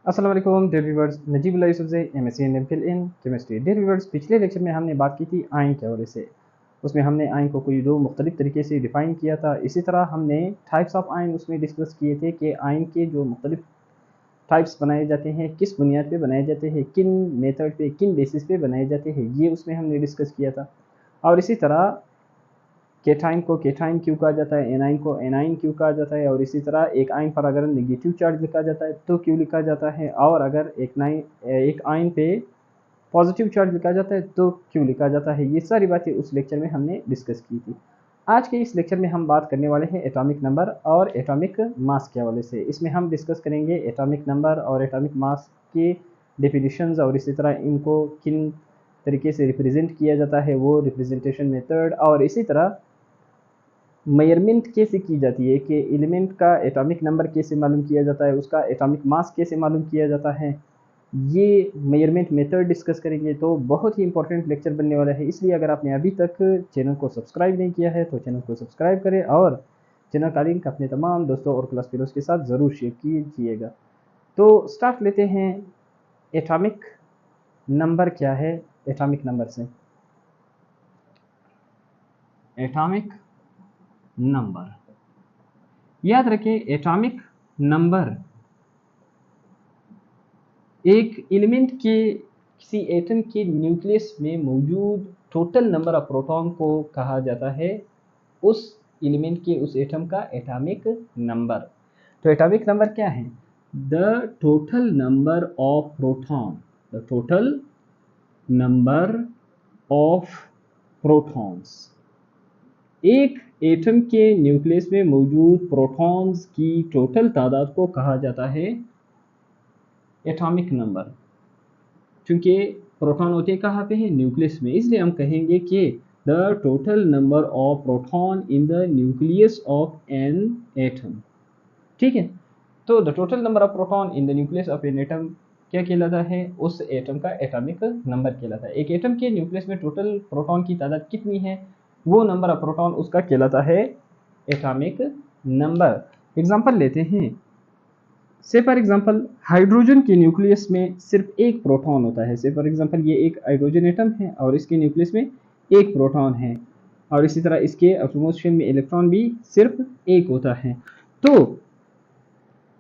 अस्सलाम वालेकुम dear viewers, Najibullah Yusuf से MSc and MPhil in chemistry. Dear viewers, पिछले लेक्चर में हमने बात की थी आयन के हवाले से। उसमें हमने आयन को कोई दो मुख्तलिफ तरीके से डिफ़ाइन किया था। इसी तरह हमने टाइप्स ऑफ आयन उसमें डिस्कस किए थे कि आयन के जो मुख्तलिफ टाइप्स बनाए जाते हैं, किस बुनियाद पे बनाए जाते हैं, किन मेथड पे, किन बेसिस पे बनाए जाते हैं, ये उसमें हमने डिस्कस किया था। और इसी तरह केटाइन को केटाइन क्यों कहा जाता है, एनाइन को एनाइन क्यों कहा जाता है, और इसी तरह एक आयन पर अगर नेगेटिव चार्ज लिखा जाता है तो क्यों लिखा जाता है, और अगर एक आयन पे पॉजिटिव चार्ज लिखा जाता है तो क्यों लिखा जाता है। ये सारी बातें उस लेक्चर में हमने डिस्कस की थी। आज के इस लेक्चर में हम बात करने वाले हैं एटॉमिक नंबर और एटॉमिक मास के हवाले से। इसमें हम डिस्कस करेंगे एटॉमिक नंबर और एटॉमिक मास के डेफिनेशंस, और इसी तरह इनको किन तरीके से रिप्रेजेंट किया जाता है, वो रिप्रेजेंटेशन मेथड, और इसी तरह मेजरमेंट कैसे की जाती है कि एलिमेंट का एटॉमिक नंबर कैसे मालूम किया जाता है, उसका एटॉमिक मास कैसे मालूम किया जाता है। ये मेजरमेंट मेथड डिस्कस करेंगे। तो बहुत ही इंपॉर्टेंट लेक्चर बनने वाला है, इसलिए अगर आपने अभी तक चैनल को सब्सक्राइब नहीं किया है तो चैनल को सब्सक्राइब करें और चैनल का लिंक अपने तमाम दोस्तों और क्लास फेलोज के साथ ज़रूर शेयर कीजिएगा। तो स्टार्ट लेते हैं। एटॉमिक नंबर क्या है? एटॉमिक नंबर से एटॉमिक नंबर याद रखें। एटॉमिक नंबर एक एलिमेंट के किसी एटम के न्यूक्लियस में मौजूद टोटल नंबर ऑफ प्रोटॉन को कहा जाता है, उस एलिमेंट के उस एटम का एटॉमिक नंबर। तो एटॉमिक नंबर क्या है? The total number of proton, the total number of protons. एक एटम के न्यूक्लियस में मौजूद प्रोटॉन्स की टोटल तादाद को कहा जाता है एटॉमिक नंबर। चूंकि प्रोटॉन होते कहाँ पे हैं? न्यूक्लियस में, इसलिए हम कहेंगे कि the total number of proton in the nucleus of an atom. ठीक है, तो the total number of proton in the nucleus of an atom क्या कहलाता है? उस एटम का एटॉमिक नंबर कहलाता है। एक एटम के न्यूक्लियस में टोटल प्रोटॉन की तादाद कितनी है, वो नंबर ऑफ प्रोटॉन उसका कहलाता है एटॉमिक नंबर। एग्जाम्पल लेते हैं। से फॉर एग्जांपल हाइड्रोजन के न्यूक्लियस में सिर्फ एक प्रोटॉन होता है। से फॉर एग्जांपल ये एक हाइड्रोजन एटम है और इसके न्यूक्लियस में एक प्रोटॉन है, और इसी तरह इसके एटमॉस्फेयर में इलेक्ट्रॉन भी सिर्फ एक होता है। तो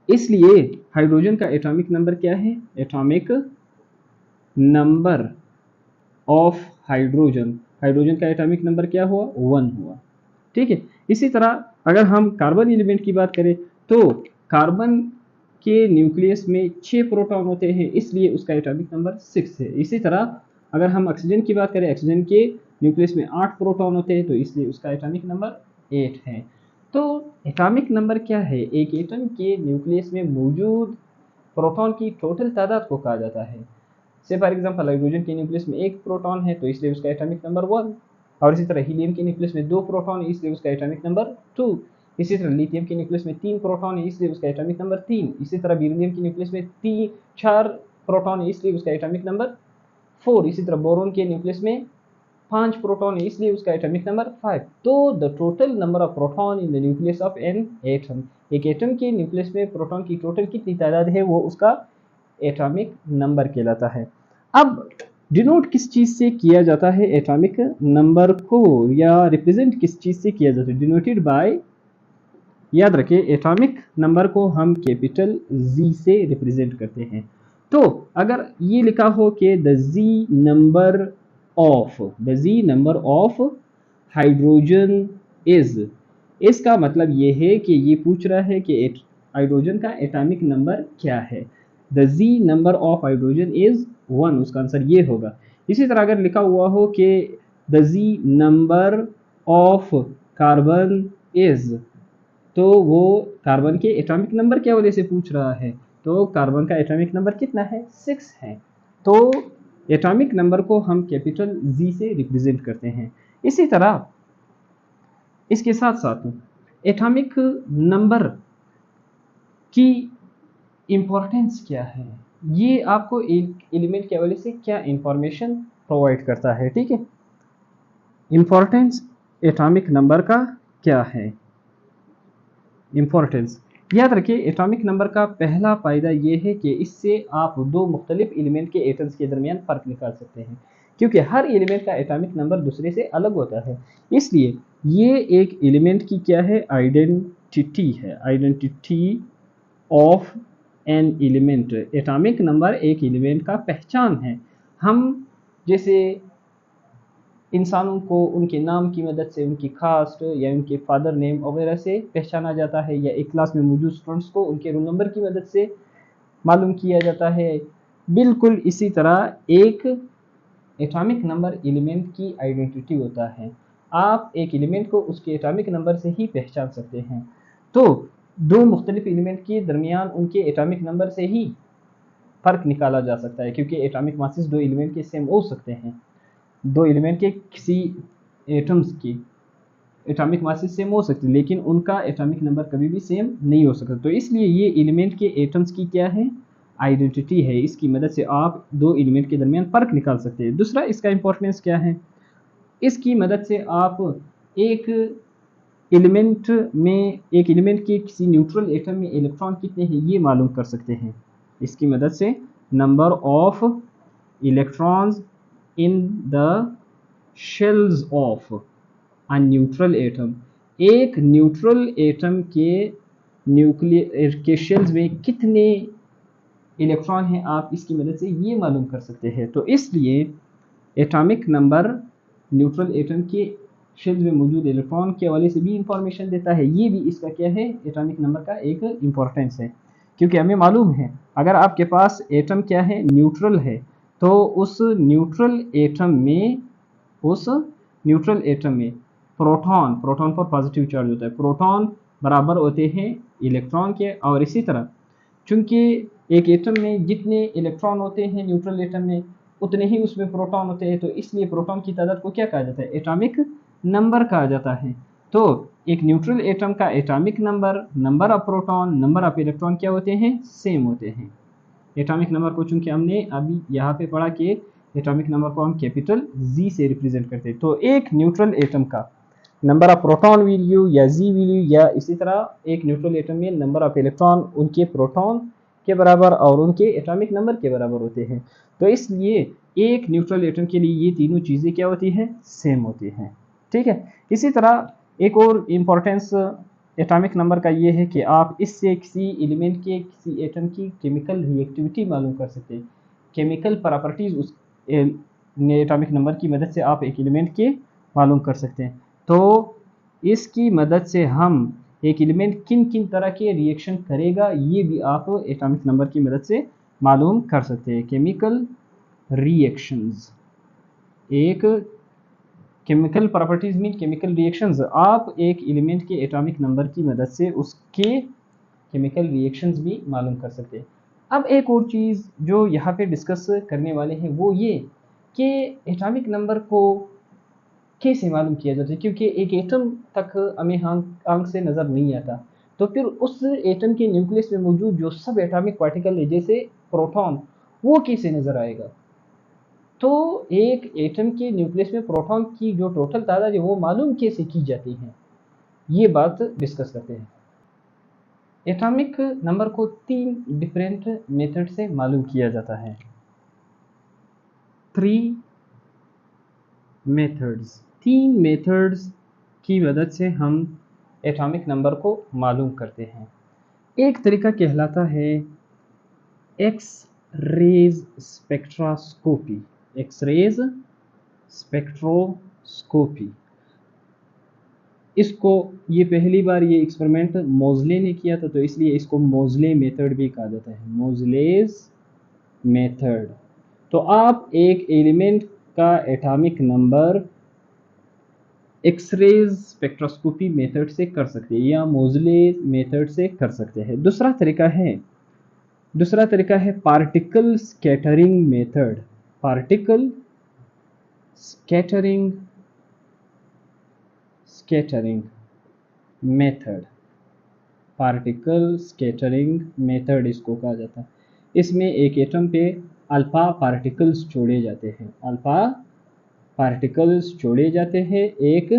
इसलिए हाइड्रोजन का एटॉमिक नंबर क्या है? Atomic number of hydrogen, hydrogen का एटॉमिक नंबर क्या हुआ? 1 हुआ। ठीक है, इसी तरह अगर हम कार्बन एलिमेंट की बात करें तो कार्बन के न्यूक्लियस में 6 प्रोटॉन होते हैं, इसलिए उसका एटॉमिक नंबर 6 है। इसी तरह अगर हम ऑक्सीजन की बात करें, ऑक्सीजन के न्यूक्लियस में 8 प्रोटॉन होते हैं, तो इसलिए उसका एटॉमिक नंबर 8 है। तो एटॉमिक नंबर क्या है? एक एटम के न्यूक्लियस में मौजूद प्रोटॉन की टोटल तादाद को कहा जाता है। से फॉर एग्जांपल हाइड्रोजन के न्यूक्लियस में एक प्रोटॉन है, तो इसलिए उसका एटॉमिक नंबर 1। और इसी तरह हीलियम के न्यूक्लियस में 2 प्रोटॉन है, इसलिए उसका एटॉमिक नंबर 2। इसी तरह लिथियम के न्यूक्लियस में 3 प्रोटॉन है, इसलिए उसका एटॉमिक नंबर 3। इसी तरह बेरिलियम के न्यूक्लियस में 4 प्रोटॉन है, इसलिए उसका एटॉमिक नंबर 4। इसी तरह बोरोन के न्यूक्लियस में 5 प्रोटॉन है, इसलिए उसका एटॉमिक नंबर 5। तो the total number of proton in the nucleus of an atom, एक एटम के न्यूक्लियस में प्रोटॉन की टोटल कितनी तादाद है, वो उसका एटॉमिक नंबर कहलाता है। अब डिनोट किस चीज से किया जाता है एटॉमिक नंबर को, या रिप्रेजेंट किस चीज से किया जाता है? डिनोटेड बाय, याद रखें एटॉमिक नंबर को हम कैपिटल Z से रिप्रेजेंट करते हैं। तो अगर ये लिखा हो कि the Z number of hydrogen is, इसका मतलब ये है कि ये पूछ रहा है कि हाइड्रोजन का एटॉमिक नंबर क्या है। The Z number of hydrogen is 1, उसका आंसर ये होगा। इसी तरह अगर लिखा हुआ हो कि the Z number of carbon is, तो वो कार्बन के एटॉमिक नंबर क्या वजह से पूछ रहा है, तो कार्बन का एटॉमिक नंबर कितना है? 6 है। तो एटॉमिक नंबर को हम कैपिटल Z से रिप्रेजेंट करते हैं। इसी तरह इसके साथ साथ एटॉमिक नंबर की इंपॉर्टेंस क्या है, ये आपको एक एलिमेंट के हवाले से क्या इंफॉर्मेशन प्रोवाइड करता है। ठीक है, इंपॉर्टेंस एटॉमिक नंबर का क्या है? इंपॉर्टेंस याद रखिए एटॉमिक नंबर का पहला फ़ायदा ये है कि इससे आप दो मुख्तलिफ एलिमेंट के एटम्स के दरमियान फ़र्क निकाल सकते हैं, क्योंकि हर एलिमेंट का एटॉमिक नंबर दूसरे से अलग होता है। इसलिए ये एक एलिमेंट की क्या है, आइडेंटिटी है, identity of an element. Atomic number एक एलिमेंट का पहचान है। हम जैसे इंसानों को उनके नाम की मदद से, उनकी कास्ट या उनके फादर नेम वगैरह से पहचाना जाता है, या एक क्लास में मौजूद स्टूडेंट्स को उनके रोल नंबर की मदद से मालूम किया जाता है। बिल्कुल इसी तरह एक एटॉमिक नंबर एलिमेंट की आइडेंटिटी होता है। आप एक एलिमेंट को उसके एटॉमिक नंबर से ही पहचान सकते हैं। तो दो मुख्तलिफ एलिमेंट के दरमियान उनके एटॉमिक नंबर से ही फ़र्क निकाला जा सकता है, क्योंकि एटॉमिक मासेस दो एलिमेंट के सेम हो सकते हैं। दो एलिमेंट के किसी एटम्स की एटॉमिक मासेस सेम हो सकते हैं, लेकिन उनका एटॉमिक नंबर कभी भी सेम नहीं हो सकता। तो इसलिए ये एलिमेंट के एटम्स की क्या है, आइडेंटिटी है। इसकी मदद से आप दो एलिमेंट के दरमियान फ़र्क निकाल सकते हैं। दूसरा इसका इंपॉर्टेंस क्या है, इसकी मदद से आप एक एलिमेंट में, एक एलिमेंट के किसी न्यूट्रल एटम में इलेक्ट्रॉन कितने हैं ये मालूम कर सकते हैं। इसकी मदद से number of electrons in the shells of a neutral atom, एक न्यूट्रल एटम के न्यूक्लियर के शेल्स में कितने इलेक्ट्रॉन हैं, आप इसकी मदद से ये मालूम कर सकते हैं। तो इसलिए एटॉमिक नंबर न्यूट्रल एटम के शेल्स में मौजूद इलेक्ट्रॉन के हवाले से भी इंफॉर्मेशन देता है। ये भी इसका क्या है, एटॉमिक नंबर का एक इंपॉर्टेंस है, क्योंकि हमें मालूम है अगर आपके पास एटम क्या है, न्यूट्रल है, तो उस न्यूट्रल एटम में प्रोटॉन पर पॉजिटिव चार्ज होता है, प्रोटॉन बराबर होते हैं इलेक्ट्रॉन के। और इसी तरह चूंकि एक एटम में जितने इलेक्ट्रॉन होते हैं न्यूट्रल एटम में, उतने ही उसमें प्रोटॉन होते हैं, तो इसलिए प्रोटॉन की तादाद को क्या कहा जाता है, एटॉमिक नंबर कहा जाता है। तो एक न्यूट्रल एटम का atomic number, number of proton, number of electron क्या होते हैं, सेम होते हैं। एटॉमिक नंबर को चूंकि हमने अभी यहाँ पे पढ़ा कि एटॉमिक नंबर को हम कैपिटल जी से रिप्रेजेंट करते हैं, तो एक न्यूट्रल एटम का नंबर ऑफ प्रोटॉन वैल्यू या जी वैल्यू, या इसी तरह एक न्यूट्रल एटम में नंबर ऑफ इलेक्ट्रॉन उनके प्रोटॉन के बराबर और उनके एटॉमिक नंबर के बराबर होते हैं। तो इसलिए एक न्यूट्रल एटम के लिए ये तीनों चीज़ें क्या होती हैं, सेम होती हैं। ठीक है। इसी तरह एक और इम्पोर्टेंस एटॉमिक नंबर का ये है कि आप इससे किसी एलिमेंट के, किसी एटम की केमिकल रिएक्टिविटी मालूम कर सकते हैं। केमिकल प्रॉपर्टीज़ उस एटॉमिक नंबर की मदद से आप एक एलिमेंट के मालूम कर सकते हैं। तो इसकी मदद से हम एक एलिमेंट किन किन तरह के रिएक्शन करेगा ये भी आप एटॉमिक नंबर की मदद से मालूम कर सकते हैं। केमिकल रिएक्शंस, एक chemical properties mean chemical reactions, आप एक एलिमेंट के एटॉमिक नंबर की मदद से उसके केमिकल रिएक्शंस भी मालूम कर सकते हैं। अब एक और चीज़ जो यहाँ पे डिस्कस करने वाले हैं वो ये कि एटॉमिक नंबर को कैसे मालूम किया जाता है, क्योंकि एक एटम तक हमें आंख से नज़र नहीं आता, तो फिर उस एटम के न्यूक्लियस में मौजूद जो सब एटॉमिक पार्टिकल है जैसे प्रोटॉन, वो कैसे नज़र आएगा। तो एक एटम के न्यूक्लियस में प्रोटॉन की जो टोटल तादाद है वो मालूम कैसे की जाती है, ये बात डिस्कस करते हैं। एटॉमिक नंबर को 3 डिफरेंट मेथड से मालूम किया जाता है। 3 मेथड्स की मदद से हम एटॉमिक नंबर को मालूम करते हैं। एक तरीका कहलाता है X rays spectroscopy, X rays spectroscopy. इसको ये पहली बार ये एक्सपेरिमेंट मोज़ले ने किया था, तो इसलिए इसको मोज़ले मेथड भी कहा जाता है, मोज़लेज मेथड। तो आप एक एलिमेंट का atomic number X rays spectroscopy method से कर सकते हैं या मोज़ले मेथड से कर सकते हैं। दूसरा तरीका है particle scattering method, particle scattering method, particle scattering method इसको कहा जाता है। इसमें एक एटम पे अल्फा पार्टिकल्स जोड़े जाते हैं, अल्फा पार्टिकल्स जोड़े जाते हैं एक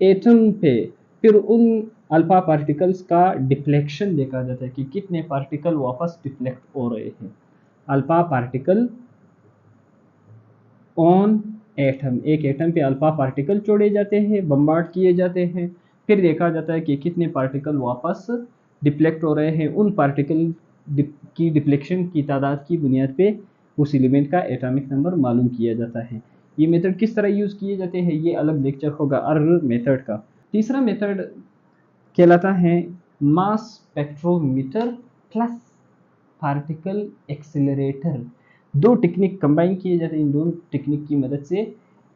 एटम पे, फिर उन अल्फा पार्टिकल्स का डिफ्लेक्शन देखा जाता है कि कितने पार्टिकल वापस डिफ्लेक्ट हो रहे हैं। अल्फा पार्टिकल ऑन एटम, एक एटम पे अल्फा पार्टिकल छोड़े जाते हैं, बम्बार्ड किए जाते हैं, फिर देखा जाता है कि कितने पार्टिकल वापस डिफ्लेक्ट हो रहे हैं। उन पार्टिकल की डिफ्लेक्शन की तादाद की बुनियाद पे उस एलिमेंट का एटॉमिक नंबर मालूम किया जाता है। ये मेथड किस तरह यूज़ किए जाते हैं ये अलग लेक्चर होगा अर्र मेथड का। तीसरा मेथड कहलाता है मास स्पेक्ट्रोमीटर प्लस पार्टिकल एक्सेलरेटर। दो टेक्निक कंबाइन किए जाते हैं। इन दोनों टेक्निक की मदद से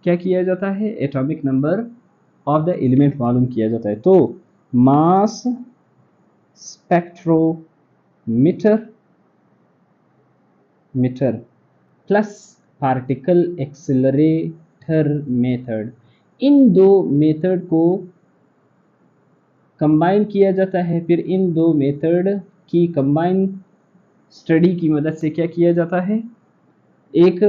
क्या किया जाता है, atomic number of the element मालूम किया जाता है। तो mass spectrometer plus particle accelerator method, इन दो मेथड को कंबाइन किया जाता है। फिर इन दो मेथड की कंबाइन स्टडी की मदद से क्या किया जाता है, एक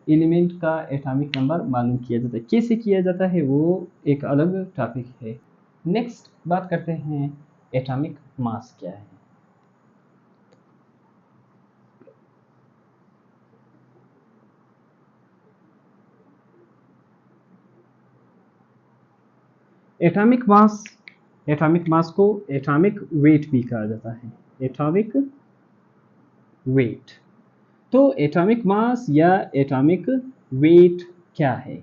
एलिमेंट का एटॉमिक नंबर मालूम किया जाता है। कैसे किया जाता है वो एक अलग टॉपिक है। नेक्स्ट बात करते हैं एटॉमिक मास क्या है। एटॉमिक मास को एटॉमिक वेट भी कहा जाता है। एटॉमिक वेट, तो एटॉमिक मास या एटॉमिक वेट क्या है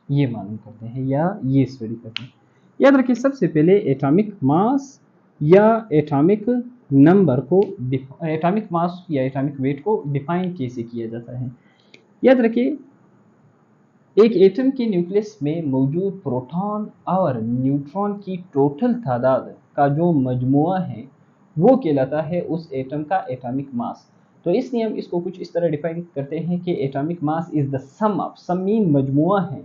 ये मालूम करते हैं या ये स्टडी करते हैं। याद रखिए सबसे पहले एटॉमिक मास या एटॉमिक नंबर को, एटॉमिक मास या एटॉमिक वेट को डिफाइन कैसे किया जाता है। याद रखिए एक एटम के न्यूक्लियस में मौजूद प्रोटॉन और न्यूट्रॉन की टोटल तादाद का जो मजमुआ है वो कहलाता है उस एटम का एटॉमिक मास। तो इसलिए हम इसको कुछ इस तरह डिफाइन करते हैं कि atomic mass is the sum of, sum mean मजमुआ है,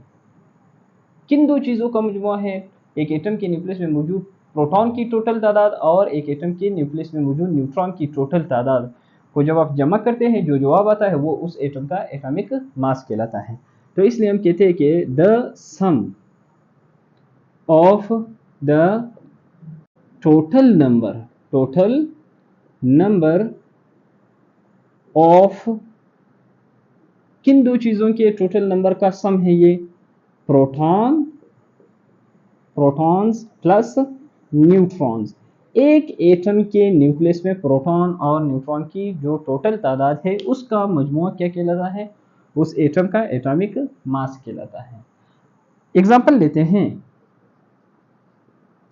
किन दो चीज़ों का मजमुआ है, एक एटम के न्यूक्लियस में मौजूद प्रोटॉन की टोटल तादाद और एक एटम के न्यूक्लियस में मौजूद न्यूट्रॉन की टोटल तादाद को जब आप जमा करते हैं जो जवाब आता है वो उस एटम का एटॉमिक मास कहलाता है। तो इसलिए हम कहते हैं कि the sum of the total number of, किन दो चीज़ों के टोटल नंबर का सम है ये, प्रोटॉन्स प्लस न्यूट्रॉन्स। एक एटम के न्यूक्लियस में प्रोटॉन और न्यूट्रॉन की जो टोटल तादाद है उसका मजमुआ क्या कहलाता है, उस एटम का एटॉमिक मास कहलाता है। एग्जाम्पल लेते हैं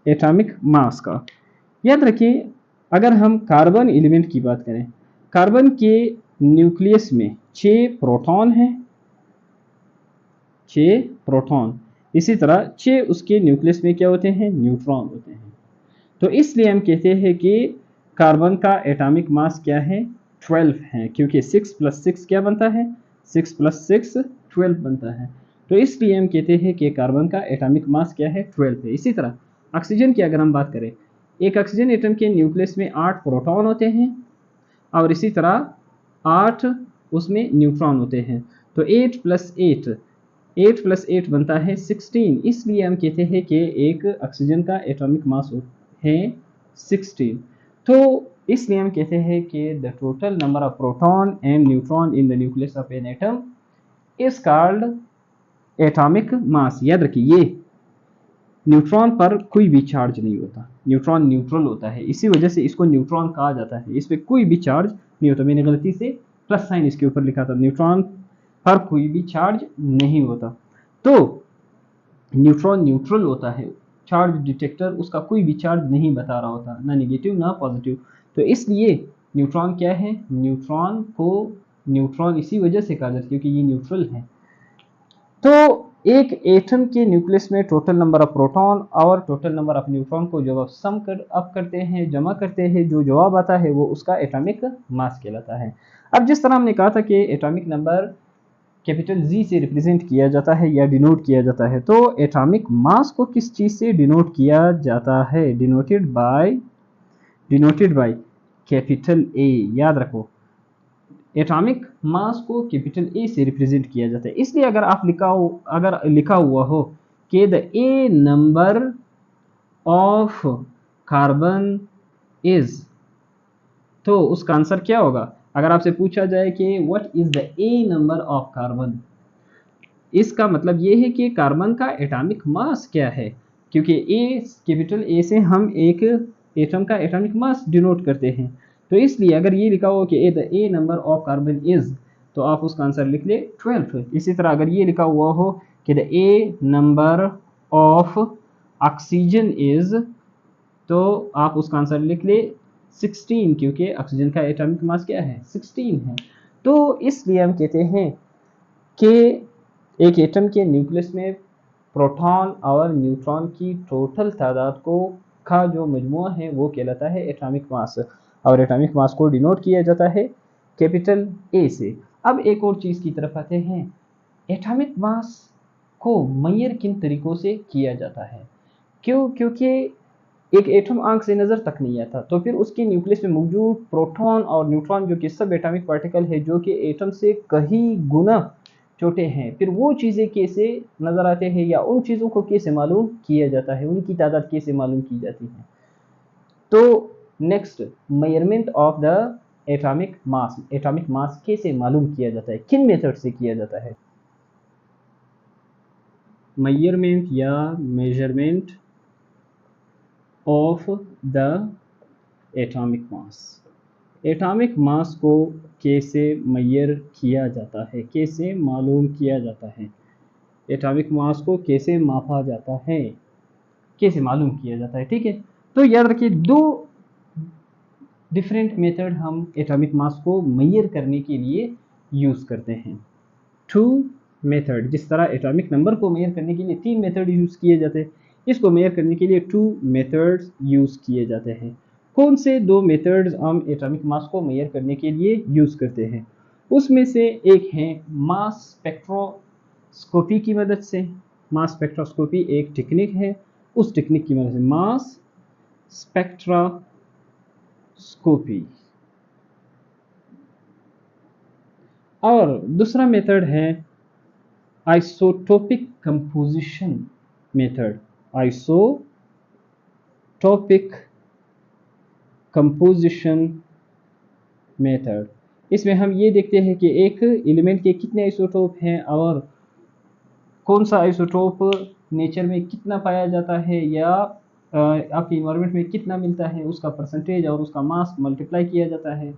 एटॉमिक मास का। याद रखिए अगर हम कार्बन एलिमेंट की बात करें, कार्बन के न्यूक्लियस में 6 प्रोटॉन हैं, 6 प्रोटॉन, इसी तरह 6 उसके न्यूक्लियस में क्या होते हैं, न्यूट्रॉन होते हैं। तो इसलिए हम कहते हैं कि कार्बन का एटॉमिक मास क्या है, 12 है, क्योंकि 6 + 6 क्या बनता है, 6 + 6 12 बनता है। तो इसलिए हम कहते हैं कि कार्बन का एटॉमिक मास क्या है, 12 है। इसी तरह ऑक्सीजन की अगर हम बात करें, एक ऑक्सीजन एटम के न्यूक्लियस में 8 प्रोटॉन होते हैं और इसी तरह 8 उसमें न्यूट्रॉन होते हैं। तो 8 + 8 बनता है 16। इसलिए हम कहते हैं कि एक ऑक्सीजन का एटॉमिक मास है 16। तो इसलिए हम कहते हैं कि the total number of proton and neutron in the nucleus of an atom is called atomic mass. याद रखिए ये न्यूट्रॉन पर कोई भी चार्ज नहीं होता, न्यूट्रॉन न्यूट्रल होता है, इसी वजह से इसको न्यूट्रॉन कहा जाता है। इस पर कोई भी चार्ज नहीं होता, मैंने गलती से प्लस साइन इसके ऊपर लिखा था, न्यूट्रॉन पर कोई भी चार्ज नहीं होता। तो न्यूट्रॉन न्यूट्रल होता है, चार्ज डिटेक्टर उसका कोई भी चार्ज नहीं बता रहा होता, ना नेगेटिव ना पॉजिटिव। तो इसलिए न्यूट्रॉन क्या है, न्यूट्रॉन को न्यूट्रॉन इसी वजह से कहा जाता है क्योंकि ये न्यूट्रल है। तो एक एटम के न्यूक्लियस में टोटल नंबर ऑफ प्रोटॉन और टोटल नंबर ऑफ न्यूट्रॉन को जब आप सम अप करते हैं, जमा करते हैं, जो जवाब आता है वो उसका एटॉमिक मास कहलाता है। अब जिस तरह हमने कहा था कि एटॉमिक नंबर कैपिटल जी से रिप्रेजेंट किया जाता है या डिनोट किया जाता है, तो एटॉमिक मास को किस चीज़ से डिनोट किया जाता है, डिनोटेड बाय कैपिटल ए। याद रखो एटॉमिक मास को कैपिटल ए से रिप्रेजेंट किया जाता है। इसलिए अगर आप अगर लिखा हुआ हो कि the A number of carbon is, तो उसका आंसर क्या होगा? अगर आपसे पूछा जाए कि what is the A number of carbon, इसका मतलब ये है कि कार्बन का एटॉमिक मास क्या है, क्योंकि ए, कैपिटल ए से हम एक एटम का एटॉमिक मास डिनोट करते हैं। तो इसलिए अगर ये लिखा हो कि the A number of carbon is, तो आप उसका आंसर लिख ले 12। इसी तरह अगर ये लिखा हुआ हो कि the A number of oxygen is, तो आप उसका आंसर लिख ले 16, क्योंकि ऑक्सीजन का एटॉमिक मास क्या है? 16 है। तो इसलिए हम कहते हैं कि एक एटम के न्यूक्लियस में प्रोटॉन और न्यूट्रॉन की टोटल तादाद को का जो मजमुआ है वो कहलाता है एटॉमिक मास, और एटॉमिक मास को डिनोट किया जाता है कैपिटल ए से। अब एक और चीज़ की तरफ आते हैं, एटॉमिक मास को मेजर किन तरीकों से किया जाता है? क्यों? क्योंकि एक एटम आंख से नज़र तक नहीं आता, तो फिर उसके न्यूक्लियस में मौजूद प्रोटॉन और न्यूट्रॉन जो कि सब एटॉमिक पार्टिकल है, जो कि एटम से कई गुना छोटे हैं, फिर वो चीज़ें कैसे नज़र आते हैं या उन चीज़ों को कैसे मालूम किया जाता है, उनकी तादाद कैसे मालूम की जाती है? तो next, measurement of the atomic mass, atomic mass कैसे मालूम किया जाता है, किन मेथड से किया जाता है? मेजरमेंट या measurement of the atomic mass, atomic mass को कैसे मेजर किया जाता है, कैसे मालूम किया जाता है, एटॉमिक मास को कैसे मापा जाता है, कैसे मालूम किया जाता है? ठीक है, तो याद रखिए दो डिफरेंट मेथड हम एटॉमिक मास को मेजर करने के लिए यूज़ करते हैं। टू मेथड, जिस तरह एटॉमिक नंबर को मेजर करने के लिए 3 मेथड यूज़ किए जाते हैं, इसको मेजर करने के लिए 2 मेथड्स यूज़ किए जाते हैं। कौन से 2 मेथड्स हम एटॉमिक मास को मेजर करने के लिए यूज़ करते हैं? उसमें से एक है मास स्पेक्ट्रोस्कोपी की मदद से। मास स्पेक्ट्रोस्कोपी एक टेक्निक है, उस टेक्निक की मदद से मास स्पेक्ट्रोस्कोपी। और दूसरा मेथड है isotopic composition method, isotopic composition method. इसमें हम ये देखते हैं कि एक एलिमेंट के कितने आइसोटोप हैं और कौन सा आइसोटोप नेचर में कितना पाया जाता है या आपके इन्वायरमेंट में कितना मिलता है, उसका परसेंटेज और उसका मास मल्टीप्लाई किया जाता है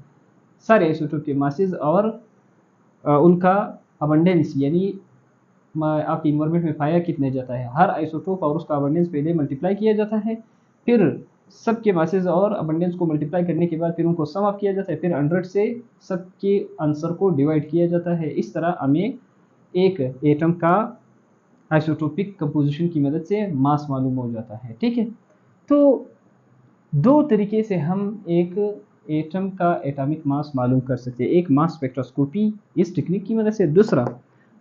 सारे आइसोटोप के मासेस और उनका अबंडेंस, यानी आपके इन्वायरमेंट में पाया कितने जाता है, हर आइसोटोप और उसका अबंडेंस पहले मल्टीप्लाई किया जाता है, फिर सबके मासेस और अबंडेंस को मल्टीप्लाई करने के बाद फिर उनको सम अप किया जाता है, फिर 100 से सबके आंसर को डिवाइड किया जाता है। इस तरह हमें एक एटम का आइसोटोपिक कंपोजिशन की मदद से मास मालूम हो जाता है। ठीक है, तो दो तरीके से हम एक एटम का एटॉमिक मास मालूम कर सकते हैं, एक मास स्पेक्ट्रोस्कोपी इस टेक्निक की मदद से, दूसरा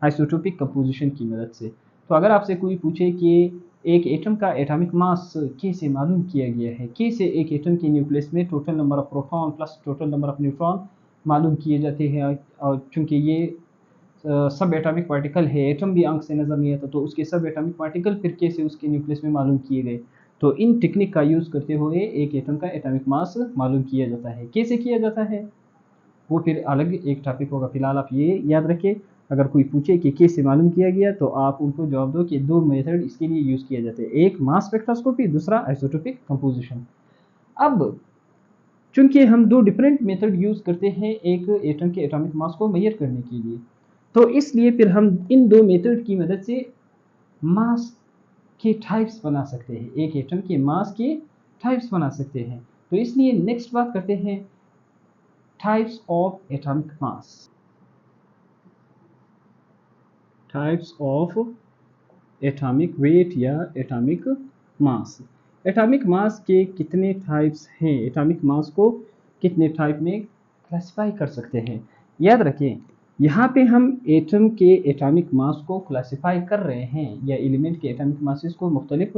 आइसोटोपिक कंपोजिशन की मदद से। तो अगर आपसे कोई पूछे कि एक एटम का एटॉमिक मास कैसे मालूम किया गया है, कैसे एक एटम के न्यूक्लियस में total number of proton plus total number of neutron मालूम किए जाते हैं, और चूँकि ये सब एटॉमिक पार्टिकल है, एटम भी आंख से नज़र नहीं आता, तो उसके सब एटॉमिक पार्टिकल फिर कैसे उसके न्यूक्लियस में मालूम किए गए, तो इन टेक्निक का यूज़ करते हुए एक एटम का एटॉमिक मास मालूम किया जाता है। कैसे किया जाता है वो फिर अलग एक टॉपिक होगा, फिलहाल आप ये याद रखें, अगर कोई पूछे कि कैसे मालूम किया गया तो आप उनको जवाब दो कि 2 मेथड इसके लिए यूज़ किए जाते हैं, एक मास स्पेक्ट्रोस्कोपी, दूसरा आइसोटोपिक कंपोजिशन। अब चूंकि हम 2 डिफरेंट मेथड यूज़ करते हैं एक एटम के एटॉमिक मास को मेजर करने के लिए, तो इसलिए फिर हम इन 2 मेथड की मदद से मास के टाइप्स बना सकते हैं, एक एटम के मास के टाइप्स बना सकते हैं। तो इसलिए नेक्स्ट बात करते हैं types of atomic mass. Types of atomic weight या एटॉमिक मास। एटॉमिक मास के कितने टाइप्स हैं, एटॉमिक मास को कितने टाइप में क्लासिफाई कर सकते हैं? याद रखें, यहाँ पे हम एटम के एटॉमिक मास को क्लासिफाई कर रहे हैं या एलिमेंट के एटॉमिक मासेस को मुख्तलिफ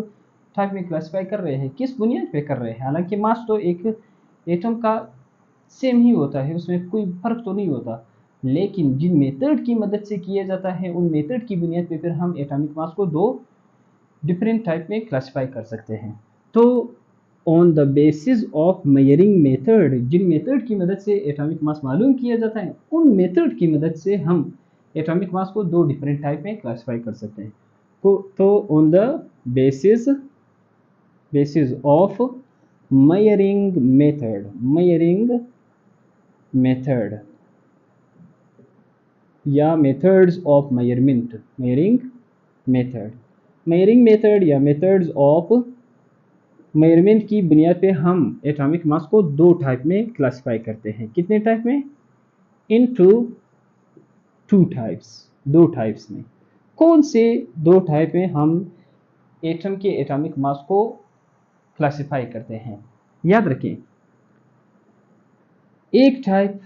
टाइप में क्लासिफाई कर रहे हैं, किस बुनियाद पे कर रहे हैं? हालांकि मास तो एक एटम का सेम ही होता है, उसमें कोई फर्क तो नहीं होता, लेकिन जिन मेथड की मदद से किया जाता है उन मेथड की बुनियाद पे फिर हम एटॉमिक मास को 2 डिफरेंट टाइप में क्लासिफाई कर सकते हैं। तो on the basis of measuring method, जिन मेथड की मदद से एटॉमिक मास मालूम किया जाता है उन मेथड की मदद से हम एटॉमिक मास को दो डिफरेंट टाइप में क्लासिफाई कर सकते हैं। तो on the basis of measuring method या मेथड्स ऑफ मेजरिंग मेथड या मेथड्स ऑफ मेजरमेंट की बुनियाद पे हम एटॉमिक मास को दो टाइप में क्लासिफाई करते हैं। कितने टाइप में? इनटू टू टाइप्स, दो टाइप्स में। कौन से दो टाइप में हम एटम के एटॉमिक मास को क्लासिफाई करते हैं? याद रखें, एक टाइप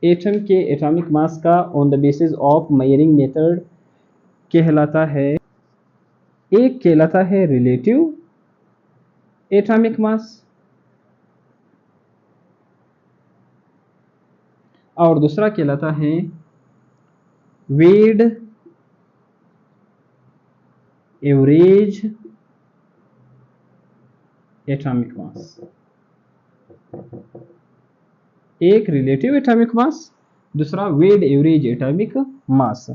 एटम के एटॉमिक मास का on the basis of measuring method कहलाता है, एक कहलाता है रिलेटिव एटॉमिक मास और दूसरा कहलाता है वेट एवरेज एटॉमिक मास। एक रिलेटिव एटॉमिक मास, दूसरा वेट एवरेज एटॉमिक मास।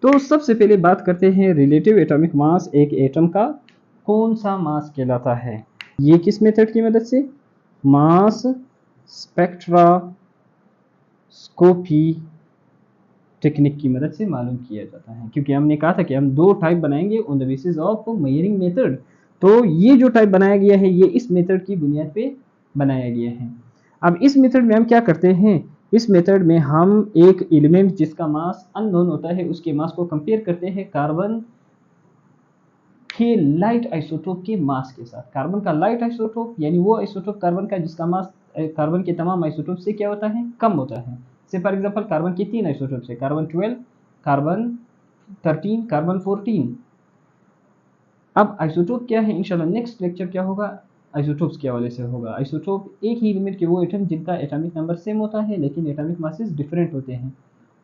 तो सबसे पहले बात करते हैं रिलेटिव एटॉमिक मास। एक एटम का कौन सा मास कहलाता है? ये किस मेथड की मदद से? मास स्पेक्ट्रोस्कोपी टेक्निक की मदद से मालूम किया जाता है, क्योंकि हमने कहा था कि हम दो टाइप बनाएंगे on the basis of measuring method. तो ये जो टाइप बनाया गया है ये इस मेथड की बुनियाद पे बनाया गया है। अब इस मेथड में हम क्या करते हैं? इस मेथड में हम एक एलिमेंट जिसका मास अननोन होता है उसके मास को कंपेयर करते हैं कार्बन के लाइट आइसोटोप के मास के साथ। कार्बन का लाइट आइसोटोप यानी वो आइसोटोप कार्बन का जिसका मास कार्बन के तमाम आइसोटोप से क्या होता है? कम होता है। से फॉर एग्जांपल कार्बन के तीन आइसोटोप है, कार्बन 12, कार्बन 13, कार्बन 14। अब आइसोटोप क्या है? इंशाल्लाह नेक्स्ट लेक्चर क्या होगा, आइसोटोप्स के हवाले से होगा। आइसोटोप एक ही एलिमेंट के वो एटम जिनका एटॉमिक नंबर सेम होता है लेकिन एटॉमिक मासेस डिफरेंट होते हैं,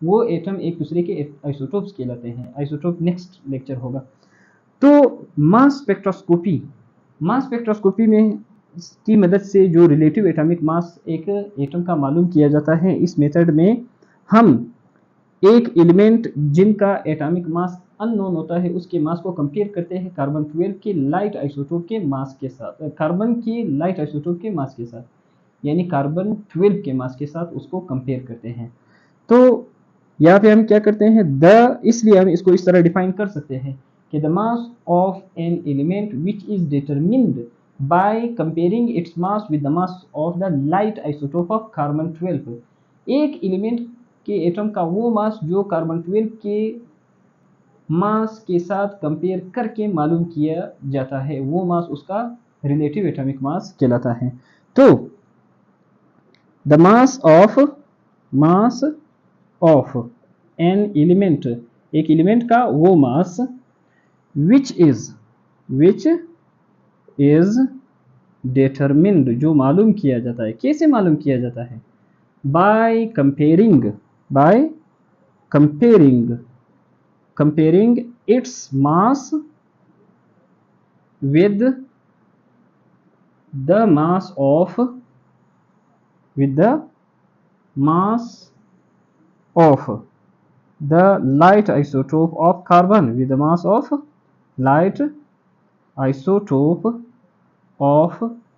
वो एटम एक दूसरे के आइसोटोप्स कहलाते हैं। आइसोटोप नेक्स्ट लेक्चर होगा। तो मास स्पेक्ट्रोस्कोपी में की मदद से जो रिलेटिव एटॉमिक मास एक एटम का मालूम किया जाता है, इस मेथड में हम एक एलिमेंट जिनका एटॉमिक मास अननोन होता है उसके मास को कंपेयर करते हैं कार्बन 12 के लाइट आइसोटोप के मास के साथ, कार्बन के लाइट आइसोटोप के मास के साथ, यानी कार्बन 12 के मास के साथ उसको कंपेयर करते हैं। तो यहाँ पे हम क्या करते हैं? इसलिए हम इसको इस तरह डिफाइन कर सकते हैं कि the mass of an element which is determined by comparing its mass with the mass of the light isotope of carbon 12। एक एलिमेंट के एटम का वो मास जो कार्बन 12 के मास के साथ कंपेयर करके मालूम किया जाता है, वो मास उसका रिलेटिव एटॉमिक मास कहलाता है। तो the mass of an element, एक एलिमेंट का वो मास विच इज डिटरमिन्ड, जो मालूम किया जाता है। कैसे मालूम किया जाता है? By comparing its mass with the mass of the light isotope of carbon, with the mass of light isotope of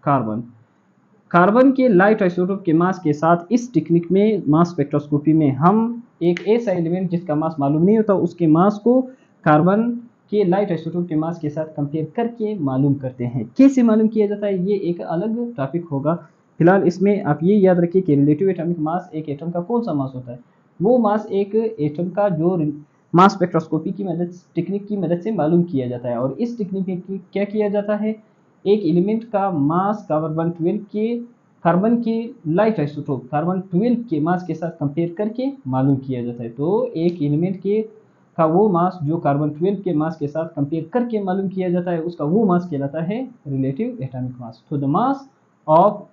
carbon। Carbon के लाइट आइसोटोप के मास के साथ इस टेक्निक में, मास स्पेक्ट्रोस्कोपी में, हम एक ऐसा एलिमेंट जिसका मास मालूम नहीं होता उसके मास को कार्बन के लाइट आइसोटोप के मास के साथ कंपेयर करके मालूम करते हैं। कैसे मालूम किया जाता है ये एक अलग टॉपिक होगा। फिलहाल इसमें आप ये याद रखिए कि रिलेटिव एटॉमिक मास एक एटम का कौन सा मास होता है? वो मास एक एटम का जो मास स्पेक्ट्रोस्कोपी की टेक्निक की मदद से मालूम किया जाता है। और इस टेक्निक में क्या किया जाता है? एक एलिमेंट का मास कार्बन 12 के कार्बन के लाइट आइसोटोप कार्बन 12 के मास के साथ कंपेयर करके मालूम किया जाता है। तो एक एलिमेंट का वो मास जो कार्बन 12 के मास के साथ कंपेयर करके मालूम किया जाता है उसका वो मास कहलाता है रिलेटिव एटॉमिक मास। तो the mass of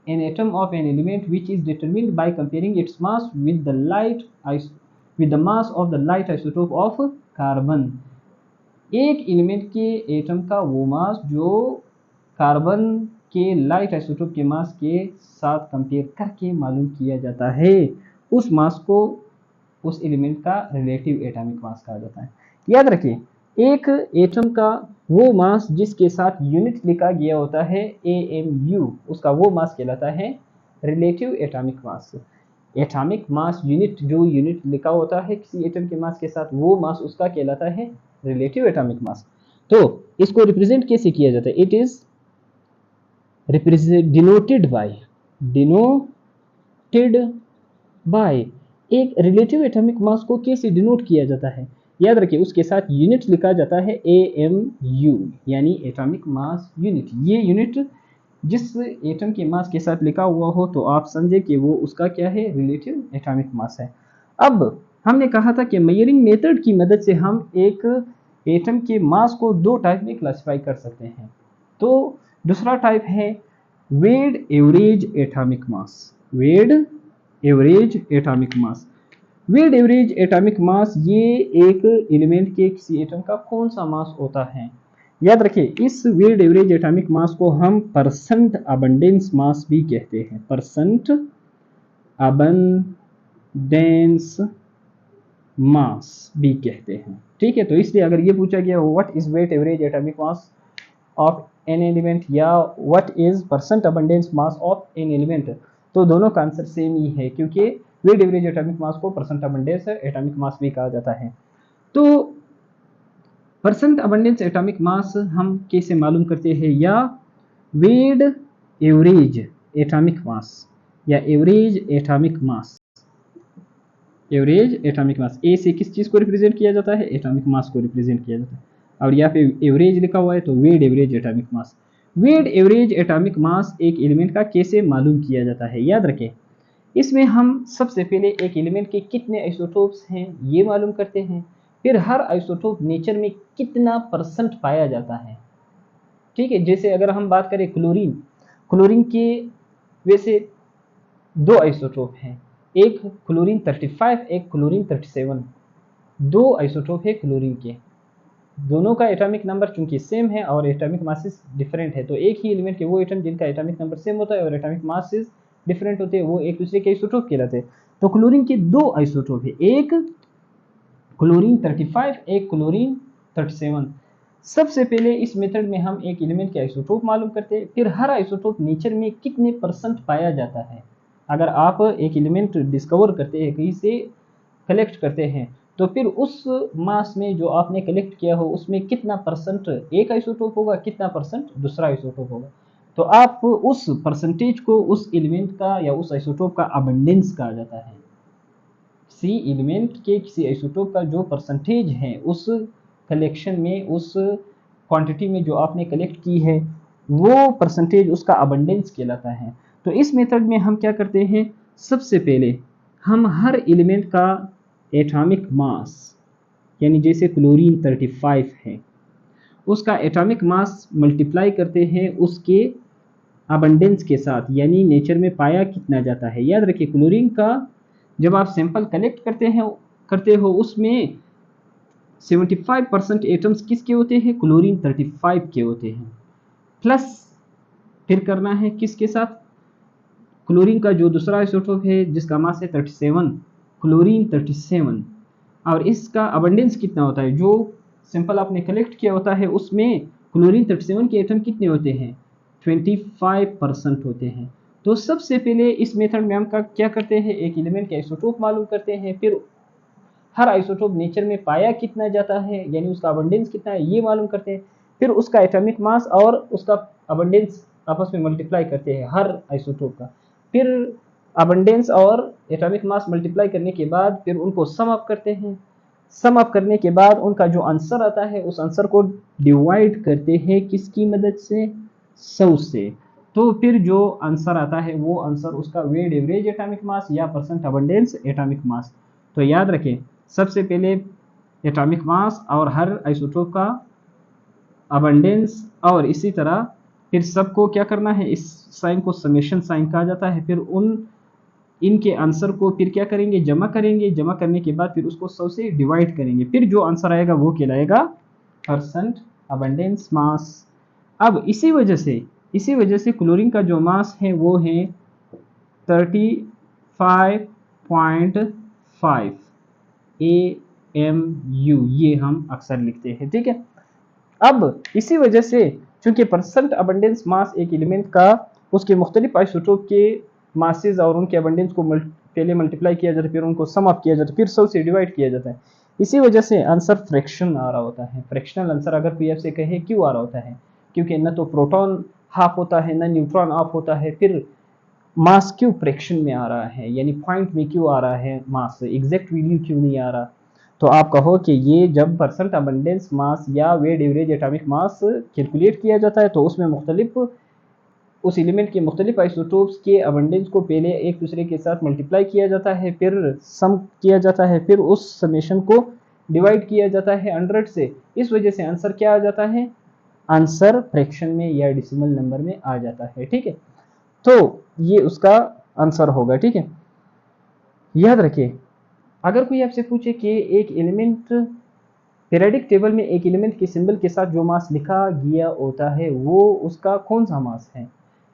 an atom of an element which is determined by comparing its mass with the mass of the light isotope of carbon। एक एलिमेंट के एटम का वो मास जो कार्बन के लाइट आइसोटोप के मास के साथ कंपेयर करके मालूम किया जाता है। उस मास को उस एलिमेंट का रिलेटिव एटॉमिक मास कहा जाता है। याद रखिए, एक एटम का वो मास जिसके साथ यूनिट लिखा गया होता है AMU, उसका वो मास कहलाता है रिलेटिव एटॉमिक मास। एटॉमिक मास यूनिट, जो यूनिट लिखा होता है किसी एटम के मास के साथ, वो मास उसका कहलाता है रिलेटिव एटॉमिक मास। तो इसको रिप्रेजेंट कैसे किया जाता है? इट इज डिनोटेड बाय एक रिलेटिव एटॉमिक मास को कैसे डिनोट किया जाता है? याद रखिए, उसके साथ यूनिट लिखा जाता है AMU, यानी एटॉमिक मास यूनिट। ये यूनिट जिस एटम के मास के साथ लिखा हुआ हो तो आप समझे कि वो उसका क्या है, रिलेटिव एटॉमिक मास है। अब हमने कहा था कि मेजरिंग मेथड की मदद से हम एक एटम के मास को दो टाइप में क्लासिफाई कर सकते हैं। तो दूसरा टाइप है weight average atomic mass. Weight average atomic mass, weight average atomic mass, ये एक एलिमेंट के किसी एटम का कौन सा मास होता है? याद रखिए, इस वेट एवरेज एटॉमिक मास को हम परसेंट अबंडेंस मास भी कहते हैं। परसेंट अबंडेंस मास भी कहते हैं, ठीक है। तो इसलिए अगर ये पूछा गया what is weight average atomic mass of an element या what is percent abundance mass of an element, तो दोनों का आंसर सेम ही है, क्योंकि वेट एवरेज एटॉमिक मास को परसेंट अबंडेंस एटॉमिक मास भी कहा जाता है। तो परसेंट अबंडेंस एटॉमिक मास हम कैसे मालूम करते हैं? या वेट एवरेज एटॉमिक मास या average atomic mass, average atomic mass, A से किस चीज को रिप्रेजेंट किया जाता है? एटॉमिक मास को रिप्रेजेंट किया जाता है। और यहाँ पे एवरेज लिखा हुआ है तो weight average atomic mass. Weight average atomic mass एक एलिमेंट का कैसे मालूम किया जाता है? याद रखें, इसमें हम सबसे पहले एक एलिमेंट के कितने आइसोटोप्स हैं ये मालूम करते हैं, फिर हर आइसोटोप नेचर में कितना परसेंट पाया जाता है, ठीक है। जैसे अगर हम बात करें क्लोरीन, क्लोरीन के वैसे दो आइसोटोप हैं, एक क्लोरीन 35, एक क्लोरीन 37, दो आइसोटोप है क्लोरीन के। दोनों का एटॉमिक नंबर चूंकि सेम है और एटॉमिक मासेस डिफरेंट है, तो एक ही एलिमेंट के वो एटम जिनका एटॉमिक नंबर सेम होता है और एटॉमिक मासेस डिफरेंट होते हैं, वो एक दूसरे के आइसोटोप कहलाते हैं। तो क्लोरीन के दो आइसोटोप है, एक क्लोरीन 35, एक क्लोरीन 37। सबसे पहले इस मेथड में हम एक एलिमेंट के आइसोटोप मालूम करते हैं, फिर हर आइसोटोप नेचर में कितने परसेंट पाया जाता है। अगर आप एक एलिमेंट डिस्कवर करते हैं, कहीं से कलेक्ट करते हैं, तो फिर उस मास में जो आपने कलेक्ट किया हो उसमें कितना परसेंट एक आइसोटोप होगा, कितना परसेंट दूसरा आइसोटोप होगा। तो आप उस परसेंटेज को उस एलिमेंट का या उस आइसोटोप का अबंडेंस कहा जाता है। किसी एलिमेंट के किसी आइसोटोप का जो परसेंटेज है उस कलेक्शन में, उस क्वांटिटी में जो आपने कलेक्ट की है, वो परसेंटेज उसका अबंडेंस कहलाता है। तो इस मेथड में हम क्या करते हैं, सबसे पहले हम हर एलिमेंट का एटॉमिक मास, यानी जैसे क्लोरीन 35 है, उसका एटॉमिक मास मल्टीप्लाई करते हैं उसके अबंडेंस के साथ, यानी नेचर में पाया कितना जाता है। याद रखिए, क्लोरीन का जब आप सैंपल कलेक्ट करते हो उसमें 75% एटम्स किसके होते हैं? क्लोरीन 35 के होते हैं। प्लस फिर करना है किसके साथ? क्लोरीन का जो दूसरा आइसोटोप है जिसका मास है 37, क्लोरीन 37, और इसका अबंडेंस कितना होता है? जो सैंपल आपने कलेक्ट किया होता है उसमें क्लोरीन 37 के एटम कितने होते हैं? 25% होते हैं। तो सबसे पहले इस मेथड में हम क्या करते हैं, एक एलिमेंट के आइसोटोप मालूम करते हैं, फिर हर आइसोटोप नेचर में पाया कितना जाता है, यानी उसका अबंडेंस कितना है ये मालूम करते हैं, फिर उसका एटॉमिक मास और उसका अबंडेंस आपस में मल्टीप्लाई करते हैं हर आइसोटोप का, फिर अबंडेंस और एटॉमिक मास मल्टीप्लाई करने के बाद फिर उनको सम अप करते हैं। सम अप करने के बाद उनका जो आंसर आता है उस आंसर को डिवाइड करते हैं किसकी मदद से? 100 से। तो फिर जो आंसर आता है वो आंसर उसका वेट एवरेज एटॉमिक मास या परसेंट अबंडेंस एटॉमिक मास। तो याद रखें, सबसे पहले एटॉमिक मास और हर आइसोटोप का अबंडेंस, और इसी तरह फिर सबको क्या करना है, इस साइन को समेशन साइन कहा जाता है, फिर इनके आंसर को फिर क्या करेंगे, जमा करेंगे, जमा करने के बाद फिर उसको 100 से डिवाइड करेंगे, फिर जो आंसर आएगा वो कहलाएगा परसेंट अबंडेंस मास अब इसी वजह से क्लोरीन का जो मास है वो है 35.5 AMU, ये हम अक्सर लिखते हैं, ठीक है। अब इसी वजह से चूंकि परसेंट अबंडेंस मास एक एलिमेंट का उसके मुख्तलिफ आइसोटोप के मासेज और उनके अबंडेंस को पहले मल्टीप्लाई किया जाता है, फिर उनको सम अप किया जाता है, फिर 100 से डिवाइड किया जाता है। इसी वजह से आंसर फ्रैक्शन आ रहा होता है। फ्रैक्शनल आंसर अगर कोई आपसे कहे क्यों आ रहा होता है, क्योंकि न तो प्रोटॉन हाफ होता है न न्यूट्रॉन हाफ होता है, फिर मास क्यों फ्रैक्शन में आ रहा है, यानी पॉइंट में क्यों आ रहा है मास, एग्जैक्ट वैल्यू क्यों नहीं आ रहा। तो आप कहो कि ये जब परसेंट अबंडेंस मास या weight average atomic mass calculate किया जाता है तो उसमें मुख्तलिफ उस एलिमेंट के मुख्तलिफ आइसोटोप्स के अबंडेंस को पहले एक दूसरे के साथ मल्टीप्लाई किया जाता है, फिर सम किया जाता है, फिर उस समेशन को डिवाइड किया जाता है 100 से। इस वजह से आंसर क्या आ जाता है, आंसर फ्रैक्शन में या डेसिमल नंबर में आ जाता है, ठीक है। तो ये उसका आंसर होगा, ठीक है। याद रखिए, अगर कोई आपसे पूछे कि एक एलिमेंट पीरियडिक टेबल में एक एलिमेंट के सिंबल के साथ जो मास लिखा गया होता है वो उसका कौन सा मास है,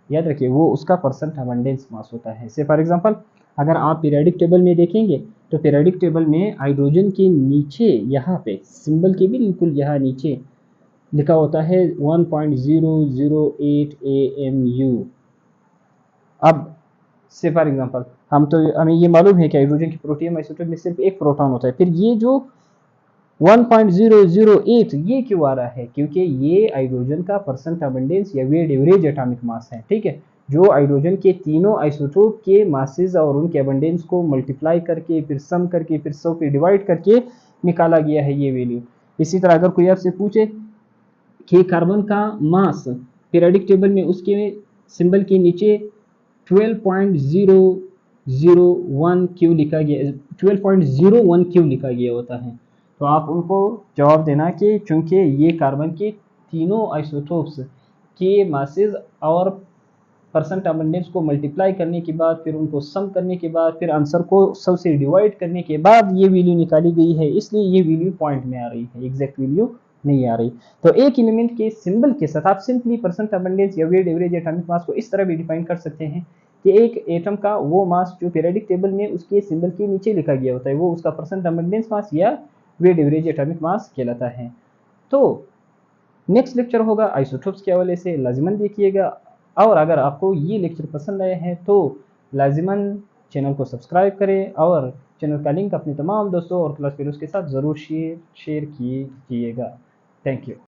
याद रखिए वो उसका परसेंट अबंडेंस मास होता है। से फॉर एग्जांपल अगर आप पीरियडिक टेबल में देखेंगे तो पीरियडिक टेबल में हाइड्रोजन के नीचे यहाँ पे सिंबल के बिल्कुल यहाँ नीचे लिखा होता है 1.008 AMU। अब से फॉर एग्जांपल हमें ये मालूम है कि हाइड्रोजन के प्रोटियम आइसोटोप में सिर्फ एक प्रोटॉन होता है, फिर ये जो 1.008 ये क्यों आ रहा है, क्योंकि ये हाइड्रोजन का परसेंट अबंडेंस या वेट एवरेज एटॉमिक मास है, ठीक है, जो हाइड्रोजन के तीनों आइसोटोप के मासेस और उनके अबंडेंस को मल्टीप्लाई करके फिर सम करके फिर 100 पे डिवाइड करके निकाला गया है ये वैल्यू। इसी तरह अगर कोई आपसे पूछे कि कार्बन का मास पीरियडिक टेबल में उसके सिंबल के नीचे 12.001 क्यों लिखा गया, 12.01 क्यों लिखा गया होता है, तो आप उनको जवाब देना कि चूंकि ये कार्बन के तीनों आइसोटोप्स के मासेस और परसेंट अबंडेंस को मल्टीप्लाई करने के बाद फिर उनको सम करने के बाद फिर आंसर को 100 से डिवाइड करने के बाद ये वैल्यू निकाली गई है, इसलिए ये वैल्यू पॉइंट में आ रही है, एग्जैक्ट वैल्यू नहीं आ रही। तो एक एलिमेंट के सिंबल के साथ आप सिंपली परसेंट अबंडेंस या वेट एवरेज एटॉमिक मास को इस तरह भी डिफाइन कर सकते हैं कि एक एटम का वो मास जो पीरियडिक टेबल में उसके सिंबल के नीचे लिखा गया होता है वो उसका परसेंट अबंडेंस मास या वेट एवरेज एटॉमिक मास कहलाता है। तो नेक्स्ट लेक्चर होगा आइसोटोप्स के हवाले से, लाजिमन देखिएगा। और अगर आपको ये लेक्चर पसंद आए हैं तो लाजिमन चैनल को सब्सक्राइब करें और चैनल का लिंक अपने तमाम दोस्तों और क्लास फेलोज के साथ ज़रूर शेयर कीजिएगा। Thank you.